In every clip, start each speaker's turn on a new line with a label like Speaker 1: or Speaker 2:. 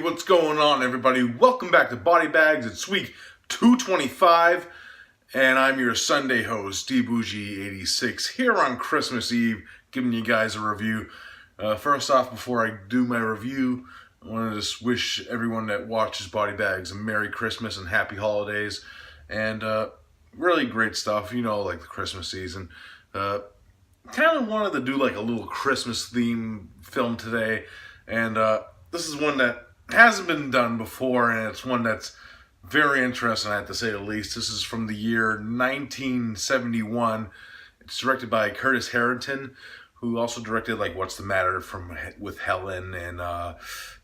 Speaker 1: what's going on, everybody? Welcome back to Body Bags. It's week 225, and I'm your Sunday host, Bourgie86, here on Christmas Eve, giving you guys a review. First off, before I do my review, I want to just wish everyone that watches Body Bags a Merry Christmas and Happy Holidays, and really great stuff, you know, like the Christmas season. Kind of wanted to do like a little Christmas theme film today, and this is one that hasn't been done before, and it's one that's very interesting, I have to say the least. This is from the year 1971. It's directed by Curtis Harrington, who also directed like What's the Matter with Helen, and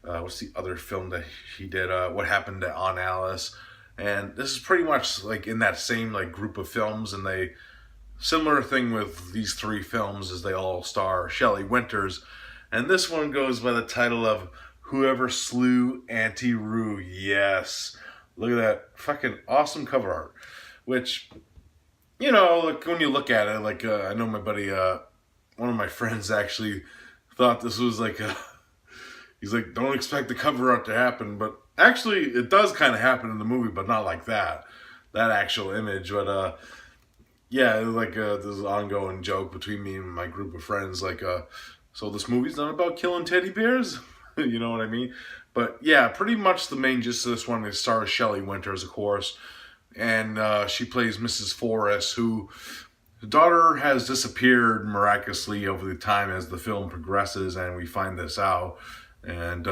Speaker 1: what's the other film that he did? What Happened to Aunt Alice. And this is pretty much like in that same like group of films, and they similar thing with these three films is they all star Shelley Winters, and this one goes by the title of Whoever Slew Auntie Roo. Yes, look at that fucking awesome cover art, which, you know, like when you look at it, like I know my buddy, one of my friends actually thought this was like he's like, don't expect the cover art to happen, but actually it does kind of happen in the movie, but not like that actual image. But yeah, like there's an ongoing joke between me and my group of friends, like, so this movie's not about killing teddy bears? You know what I mean? But yeah, pretty much the main gist of this one is stars Shelley Winters, of course, and she plays Mrs. Forrest, who the daughter has disappeared miraculously over the time as the film progresses, and we find this out. And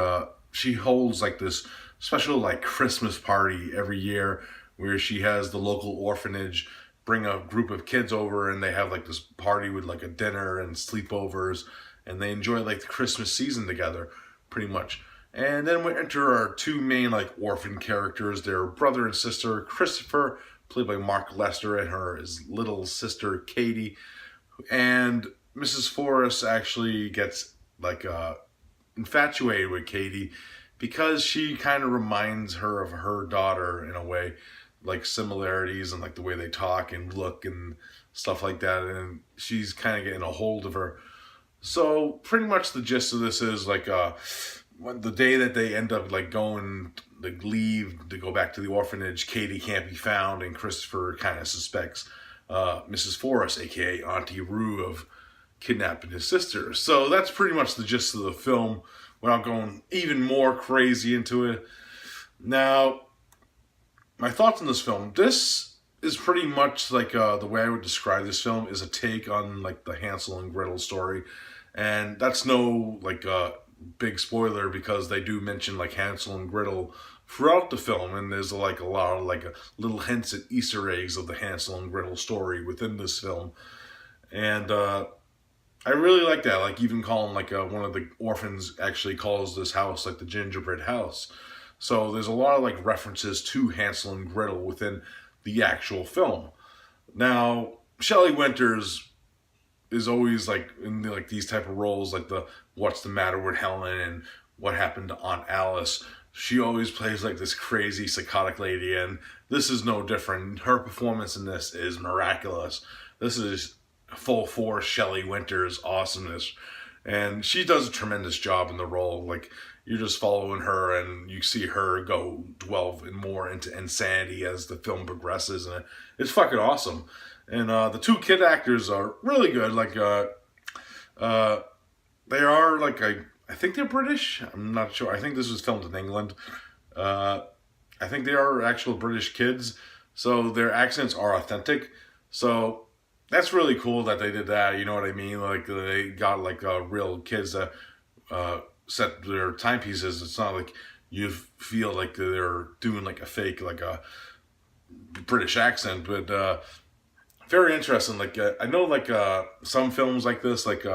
Speaker 1: she holds like this special like Christmas party every year where she has the local orphanage bring a group of kids over, and they have like this party with like a dinner and sleepovers, and they enjoy like the Christmas season together, pretty much. And then we enter our two main like orphan characters, their brother and sister, Christopher, played by Mark Lester, and his little sister, Katie. And Mrs. Forrest actually gets like infatuated with Katie because she kind of reminds her of her daughter in a way, like similarities and like the way they talk and look and stuff like that, and she's kind of getting a hold of her. So pretty much the gist of this is like when the day that they end up like going, like leave to go back to the orphanage, Katie can't be found, and Christopher kind of suspects Mrs. Forrest, aka Auntie Roo, of kidnapping his sister. So that's pretty much the gist of the film, without going even more crazy into it. Now, my thoughts on this film. This is pretty much like the way I would describe this film is a take on like the Hansel and Gretel story, and that's no like big spoiler because they do mention like Hansel and Gretel throughout the film, and there's like a lot of like little hints at Easter eggs of the Hansel and Gretel story within this film, and I really like that. Like even calling like one of the orphans actually calls this house like the gingerbread house. So there's a lot of like references to Hansel and Gretel within the actual film. Now, Shelley Winters is always like in the, like these type of roles, like the What's the Matter with Helen and What Happened to Aunt Alice. She always plays like this crazy psychotic lady, and this is no different. Her performance in this is miraculous. This is full force Shelley Winters awesomeness, and she does a tremendous job in the role. Like, you're just following her, and you see her go delve more into insanity as the film progresses, and it's fucking awesome. And the two kid actors are really good. Like, they are like I think they're British. I'm not sure. I think this was filmed in England. I think they are actual British kids, so their accents are authentic. So that's really cool that they did that. You know what I mean? Like they got like real kids that set their timepieces. It's not like you feel like they're doing like a fake, like a British accent, but very interesting. Like I know like some films like this, like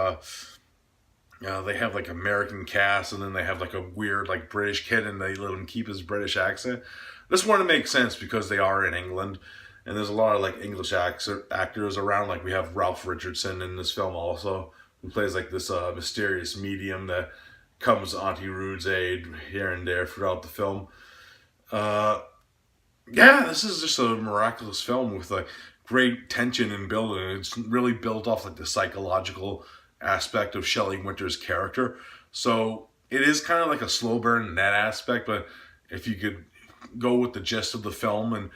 Speaker 1: they have like American cast, and then they have like a weird like British kid, and they let him keep his British accent. This one makes sense because they are in England, and there's a lot of like English actors around. Like we have Ralph Richardson in this film also, who plays like this mysterious medium that comes to Auntie Roo's aid here and there throughout the film. Yeah, this is just a miraculous film with like great tension and building. It's really built off like the psychological aspect of Shelley Winters' character. So it is kind of like a slow burn in that aspect, but if you could go with the gist of the film and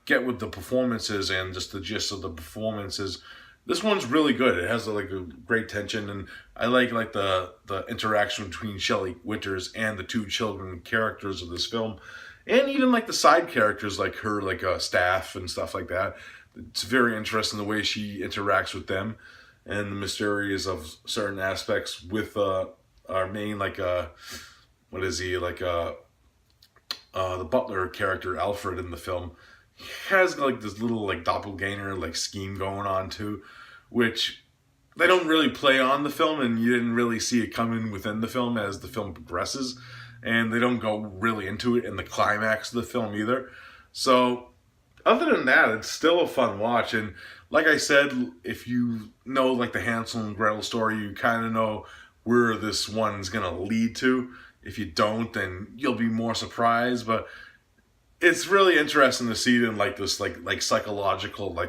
Speaker 1: get with the performances and just the gist of the performances, this one's really good. It has like a great tension, and I like the interaction between Shelley Winters and the two children characters of this film, and even like the side characters like her staff and stuff like that. It's very interesting the way she interacts with them, and the mysterious of certain aspects with our main what is he the butler character Alfred in the film. He has like this little like doppelganger like scheme going on too, which they don't really play on the film, and you didn't really see it coming within the film as the film progresses, and they don't go really into it in the climax of the film either. So other than that, it's still a fun watch, and like I said, if you know like the Hansel and Gretel story, you kind of know where this one's gonna lead to. If you don't, then you'll be more surprised, but it's really interesting to see it in like this like psychological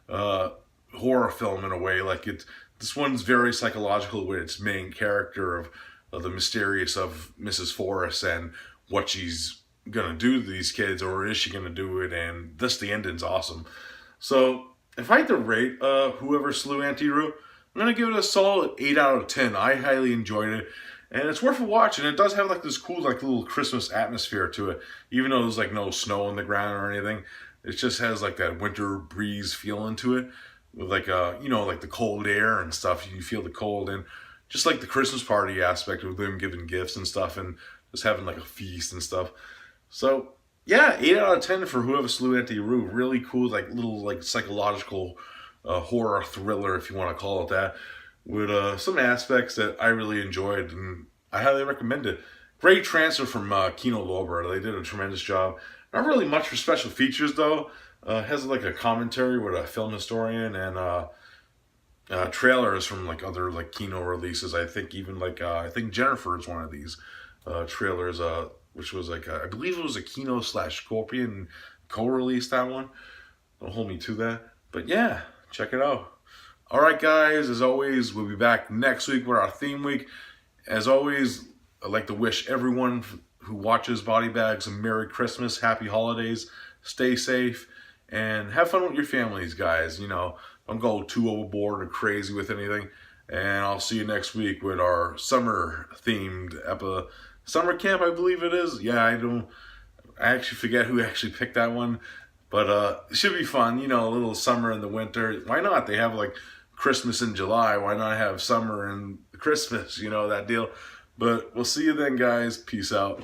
Speaker 1: horror film in a way. Like this one's very psychological with its main character of the mysterious of Mrs. Forrest and what she's gonna do to these kids, or is she gonna do it, and the ending's awesome. So if I had to rate Whoever Slew Auntie Roo, I'm gonna give it a solid 8 out of 10. I highly enjoyed it. And it's worth a watch, and it does have like this cool like little Christmas atmosphere to it. Even though there's like no snow on the ground or anything, it just has like that winter breeze feeling to it, with like like the cold air and stuff. You feel the cold, and just like the Christmas party aspect of them giving gifts and stuff, and just having like a feast and stuff. So yeah, 8 out of 10 for Whoever Slew Auntie Roo. Really cool, like little like psychological horror thriller, if you want to call it that, with some aspects that I really enjoyed, and I highly recommend it. Great transfer from Kino Lorber. They did a tremendous job. Not really much for special features though. Has like a commentary with a film historian, and trailers from like other like Kino releases. I think even I think Jennifer is one of these trailers, which was like I believe it was a Kino / Scorpion co-release, that one. Don't hold me to that, but yeah, check it out. Alright guys, as always, we'll be back next week with our theme week. As always, I'd like to wish everyone who watches Body Bags a Merry Christmas, Happy Holidays, stay safe, and have fun with your families, guys. Don't go too overboard or crazy with anything. And I'll see you next week with our summer-themed summer camp, I believe it is. Yeah, I actually forget who actually picked that one. But it should be fun, a little summer in the winter. Why not? They have like Christmas in July. Why not have summer and Christmas, that deal. But we'll see you then, guys. Peace out.